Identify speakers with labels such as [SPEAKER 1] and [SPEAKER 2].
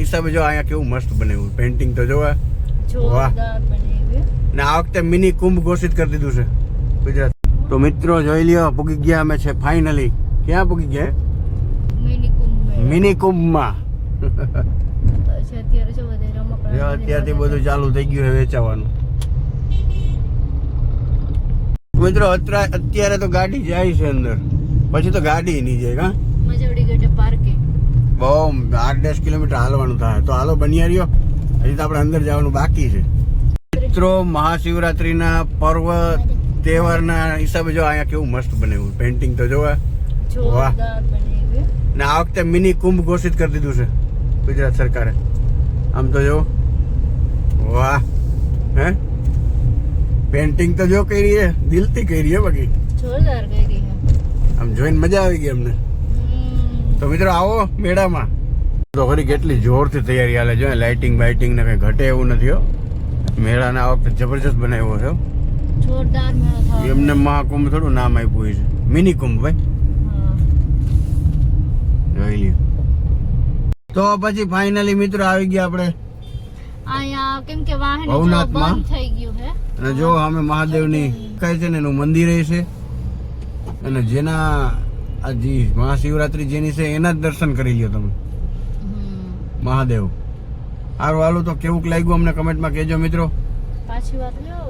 [SPEAKER 1] હિસાબે જો અહીંયા કેવું મસ્ત બનાવ્યું પેન્ટિંગ તો જોવા
[SPEAKER 2] જોરદાર બનાવ્યું
[SPEAKER 1] ને આ વખતે મિની કુંભ ઘોષિત કરી દીધું છે ગુજરાત. તો મિત્રો જોઈ લ્યો પૂગી ગયા અમે છે ફાઇનલી. ક્યાં પૂગી ગયા? મિની કુંભમાં.
[SPEAKER 2] અત્યારે જો બધે રમકડા
[SPEAKER 1] અત્યારથી બધું ચાલુ થઈ ગયું છે વેચાવાનું. મિત્રો અત્યારે તો ગાડી જાય છે અંદર, પછી તો ગાડી નહીં જાય. કા
[SPEAKER 2] મજવડી ગેટે પાર્કિંગ
[SPEAKER 1] બહુ 8-10 કિલોમીટર હાલવાનું થાય. તો હાલો બન્યા રહ્યો, હજી તો આપણે અંદર જવાનું બાકી છે. મિત્રો મહાશિવરાત્રીના પર્વ તહેવારના હિસાબે જો અહીંયા કેવું મસ્ત બનાવ્યું પેન્ટિંગ તો જોવા
[SPEAKER 2] જોરદાર બનાવ્યું
[SPEAKER 1] ને આ વખતે મિની કુંભ ઘોષિત કરી દીધું છે ગુજરાત સરકારે. આમ તો જો વાહ, હે પેન્ટિંગ તો જો કરી છે, દિલથી કરી છે. બાકી
[SPEAKER 2] જોરદાર કરી છે,
[SPEAKER 1] આમ જોઈને મજા આવી ગઈ અમને. તો મિત્રો આવો મેળામાં. તો ખરી કેટલી જોરથી તૈયારી હાલે છે. લાઇટિંગ બાઇટિંગ ને કઈ ઘટે એવું નથી હો. મેળાને આ વખતે જબરજસ્ત બનાવ્યો છે.
[SPEAKER 2] જોરદાર મેળો થાય.
[SPEAKER 1] એમને મહાકુંભ થોડું નામ આપ્યું છે, મિની કુંભ ભાઈ. જોઈ લ્યો. તો પછી ફાઇનલી મિત્રો આવી ગયા આપણે
[SPEAKER 2] અહીંયા, કેમ કે વાહન
[SPEAKER 1] ભવનાથમાં.
[SPEAKER 2] બંધ થઈ ગયું છે.
[SPEAKER 1] અને જો અમે મહાદેવની કહે છે ને એનું મંદિર છે, અને જેના આ જી મહાશિવરાત્રી જેની છે એના જ દર્શન કરી લ્યો તમે મહાદેવ. સારું હાલું તો કેવું લાગ્યું અમને કમેન્ટમાં કહેજો મિત્રો.
[SPEAKER 2] પાછી વાત લ્યો.